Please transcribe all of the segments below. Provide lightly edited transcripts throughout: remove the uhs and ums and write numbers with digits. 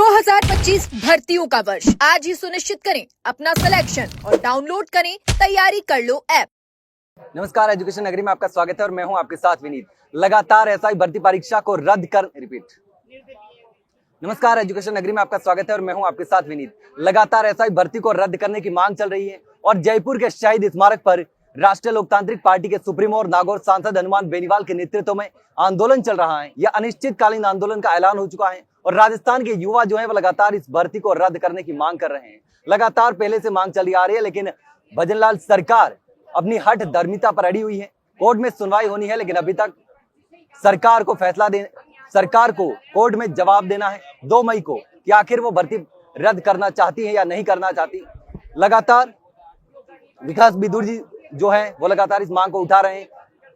2025 भर्तियों का वर्ष। आज ही सुनिश्चित करें अपना सिलेक्शन और डाउनलोड करें तैयारी कर लो ऐप। नमस्कार, एजुकेशन नगरी में आपका स्वागत है और मैं हूं आपके साथ विनीत। लगातार एसआई भर्ती परीक्षा को रद्द कर नमस्कार, एजुकेशन नगरी में आपका स्वागत है और मैं हूं आपके साथ विनीत। लगातार एसआई भर्ती को रद्द करने की मांग चल रही है और जयपुर के शहीद स्मारक पर राष्ट्रीय लोकतांत्रिक पार्टी के सुप्रीमो और नागौर सांसद हनुमान बेनीवाल के नेतृत्व में आंदोलन चल रहा है। यह अनिश्चितकालीन आंदोलन का ऐलान हो चुका है और राजस्थान के युवा जो है वो लगातार इस भर्ती को रद्द करने की मांग कर रहे हैं। लगातार पहले से मांग चली आ रही है, लेकिन भजनलाल सरकार अपनी हठ धर्मिता पर अड़ी हुई है। कोर्ट में सुनवाई होनी है, लेकिन अभी तक सरकार को कोर्ट में जवाब देना है 2 मई को कि आखिर वो भर्ती रद्द करना चाहती है या नहीं करना चाहती। लगातार विकास बिदुर जी जो है वो लगातार इस मांग को उठा रहे हैं।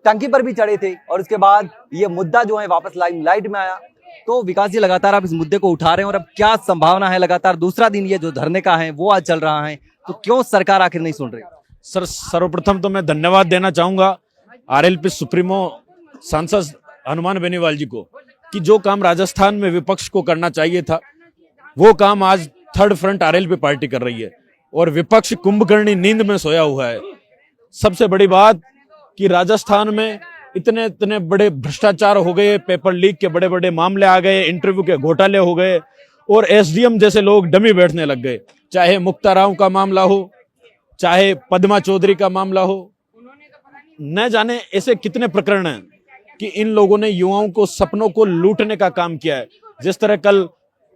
टंकी पर भी चढ़े थे और उसके बाद ये मुद्दा जो है वापस लाइमलाइट में आया। तो विकास जी, लगातार आप इस मुद्दे को उठा रहे हैं और अब क्या संभावना है? लगातार दूसरा दिन ये जो धरने का है वो आज चल रहा है, तो क्यों सरकार आखिर नहीं सुन रही? सर, सर्वप्रथम तो मैं धन्यवाद देना चाहूंगा आरएलपी सुप्रीमो सांसद हनुमान बेनीवाल जी को कि जो काम राजस्थान में विपक्ष को करना चाहिए था वो काम आज थर्ड फ्रंट आरएलपी पार्टी कर रही है और विपक्ष कुंभकर्णी नींद में सोया हुआ है। सबसे बड़ी बात कि राजस्थान में इतने बड़े भ्रष्टाचार हो गए, पेपर लीक के बड़े बड़े मामले आ गए, इंटरव्यू के घोटाले हो गए और एसडीएम जैसे लोग डमी बैठने लग गए। चाहे मुक्ता राव का मामला हो, चाहे पद्मा चौधरी का मामला हो, न जाने ऐसे कितने प्रकरण हैं कि इन लोगों ने युवाओं को सपनों को लूटने का काम किया है। जिस तरह कल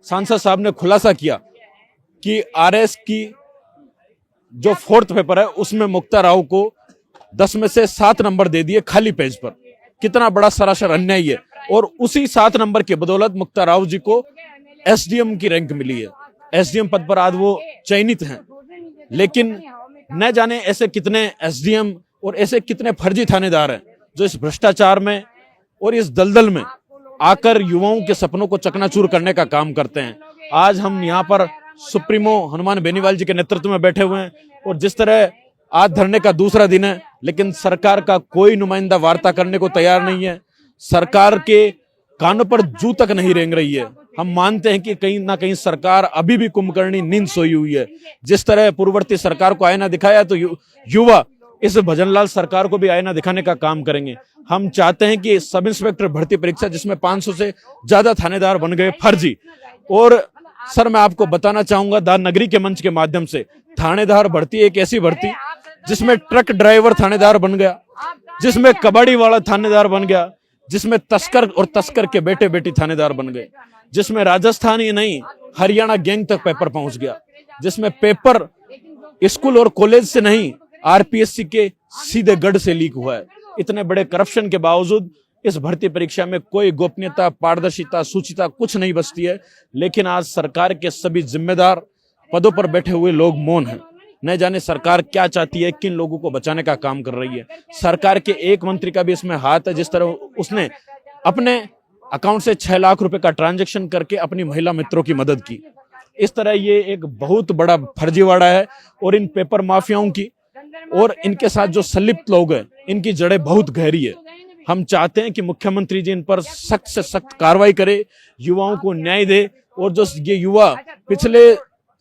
सांसद साहब ने खुलासा किया कि आरएस की जो 4th पेपर है उसमें मुक्ता राव को 10 में से 7 नंबर दे दिए खाली पेज पर। कितना बड़ा सरासर अन्याय है। और उसी 7 नंबर की बदौलत मुक्ता राव जी को एसडीएम की रैंक मिली है। एसडीएम पद पर आज वो चयनित हैं, लेकिन न जाने ऐसे कितने एसडीएम और ऐसे कितने फर्जी थानेदार हैं जो इस भ्रष्टाचार में और इस दलदल में आकर युवाओं के सपनों को चकनाचूर करने का काम करते हैं। आज हम यहाँ पर सुप्रीमो हनुमान बेनीवाल जी के नेतृत्व में बैठे हुए हैं और जिस तरह आज धरने का दूसरा दिन है, लेकिन सरकार का कोई नुमाइंदा वार्ता करने को तैयार नहीं है। सरकार के कानों पर जू तक नहीं रेंग रही है। हम मानते हैं कि कहीं ना कहीं सरकार अभी भी कुंभकर्णी नींद सोई हुई है। जिस तरह पूर्ववर्ती सरकार को आईना दिखाया तो युवा इस भजनलाल सरकार को भी आईना दिखाने का काम करेंगे। हम चाहते हैं कि सब इंस्पेक्टर भर्ती परीक्षा जिसमें 500 से ज्यादा थानेदार बन गए फर्जी। और सर, मैं आपको बताना चाहूंगा दान नगरी के मंच के माध्यम से, थानेदार भर्ती एक ऐसी भर्ती जिसमें ट्रक ड्राइवर थानेदार बन गया, जिसमें कबाड़ी वाला थानेदार बन गया, जिसमें तस्कर और तस्कर के बेटे बेटी थानेदार बन गए, जिसमें राजस्थान ही नहीं हरियाणा गैंग तक पेपर पहुंच गया, जिसमें पेपर स्कूल और कॉलेज से नहीं आरपीएससी के सीधे गढ़ से लीक हुआ है। इतने बड़े करप्शन के बावजूद इस भर्ती परीक्षा में कोई गोपनीयता, पारदर्शिता, सूचिता कुछ नहीं बचती है। लेकिन आज सरकार के सभी जिम्मेदार पदों पर बैठे हुए लोग मौन हैं। न जाने सरकार क्या चाहती है, किन लोगों को बचाने का काम कर रही है। सरकार के एक मंत्री का भी इसमें हाथ है। जिस तरह उसने अपने अकाउंट से 6 लाख रुपए का ट्रांजैक्शन करके अपनी महिला मित्रों की मदद की। इस तरह ये एक बहुत बड़ा फर्जीवाड़ा है और इन पेपर माफियाओं की और इनके साथ जो संलिप्त लोग हैं इनकी जड़ें बहुत गहरी है। हम चाहते हैं कि मुख्यमंत्री जी इन पर सख्त से सख्त कार्रवाई करे, युवाओं को न्याय दे। और जो ये युवा पिछले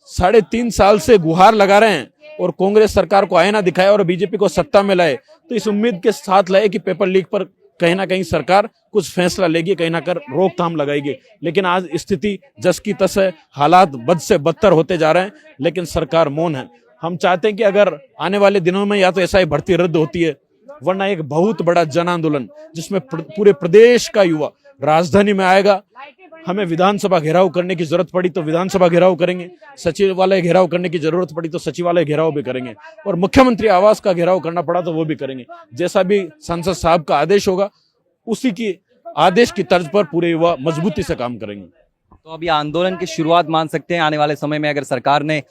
3.5 साल से गुहार लगा रहे हैं और कांग्रेस सरकार को आईना दिखाया और बीजेपी को सत्ता में लाए, तो इस उम्मीद के साथ लाए कि पेपर लीक पर कहीं ना कहीं सरकार कुछ फैसला लेगी, कहीं ना कहीं रोकथाम लगाएगी। लेकिन आज स्थिति जस की तस है, हालात बद से बदतर होते जा रहे हैं, लेकिन सरकार मौन है। हम चाहते हैं कि अगर आने वाले दिनों में या तो ऐसा ही भर्ती रद्द होती है, वरना एक बहुत बड़ा जन आंदोलन जिसमें पूरे प्रदेश का युवा राजधानी में आएगा। हमें विधानसभा घेराव करने की जरूरत पड़ी तो विधानसभा घेराव करेंगे, सचिवालय घेराव करने की जरूरत पड़ी तो सचिवालय घेराव भी करेंगे और मुख्यमंत्री आवास का घेराव करना पड़ा तो वो भी करेंगे। जैसा भी सांसद साहब का आदेश होगा उसी की आदेश की तर्ज पर पूरे युवा मजबूती से काम करेंगे। तो अभी आंदोलन की शुरुआत मान सकते हैं आने वाले समय में, अगर सरकार ने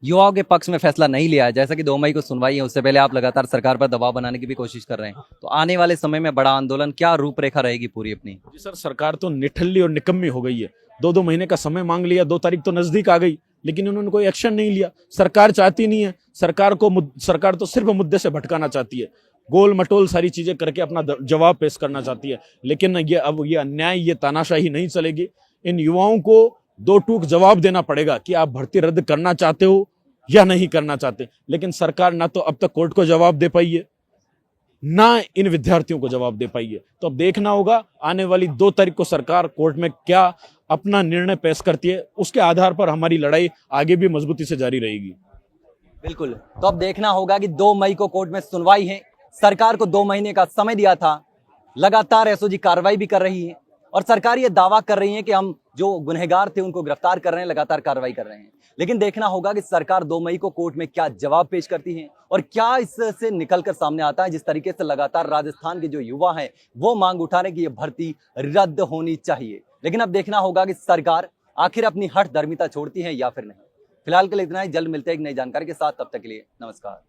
युवाओं के पक्ष में फैसला नहीं लिया है, जैसा कि 2 मई को सुनवाई है, उससे पहले आप लगातार सरकार पर दबाव बनाने की भी कोशिश कर रहे हैं, तो आने वाले समय में बड़ा आंदोलन क्या रूपरेखा रहेगी पूरी अपनी? जी सर, सरकार तो निठल्ली और निकम्मी हो गई है। 2-2 महीने का समय मांग लिया, 2 तारीख तो नजदीक आ गई, लेकिन उन्होंने कोई एक्शन नहीं लिया। सरकार चाहती नहीं है, सरकार तो सिर्फ मुद्दे से भटकाना चाहती है, गोल मटोल सारी चीजें करके अपना जवाब पेश करना चाहती है। लेकिन ये अब ये अन्याय, ये तानाशाही नहीं चलेगी। इन युवाओं को दो टूक जवाब देना पड़ेगा कि आप भर्ती रद्द करना चाहते हो या नहीं करना चाहते। लेकिन सरकार ना तो अब तक कोर्ट को जवाब दे पाई है, ना इन विद्यार्थियों को जवाब दे पाई है। तो अब देखना होगा आने वाली 2 तारीख को सरकार कोर्ट में क्या अपना निर्णय पेश करती है, उसके आधार पर हमारी लड़ाई आगे भी मजबूती से जारी रहेगी। बिल्कुल, तो अब देखना होगा कि 2 मई को कोर्ट में सुनवाई है। सरकार को 2 महीने का समय दिया था, लगातार एसओजी कार्रवाई भी कर रही है और सरकार ये दावा कर रही है कि हम जो गुनहगार थे उनको गिरफ्तार कर रहे हैं, लगातार कार्रवाई कर रहे हैं। लेकिन देखना होगा कि सरकार 2 मई को कोर्ट में क्या जवाब पेश करती है और क्या इससे निकलकर सामने आता है। जिस तरीके से लगातार राजस्थान के जो युवा हैं वो मांग उठा रहे हैं कि ये भर्ती रद्द होनी चाहिए। लेकिन अब देखना होगा कि सरकार आखिर अपनी हठ धर्मिता छोड़ती है या फिर नहीं। फिलहाल के लिए इतना ही, जल्द मिलते हैं एक नई जानकारी के साथ, तब तक के लिए नमस्कार।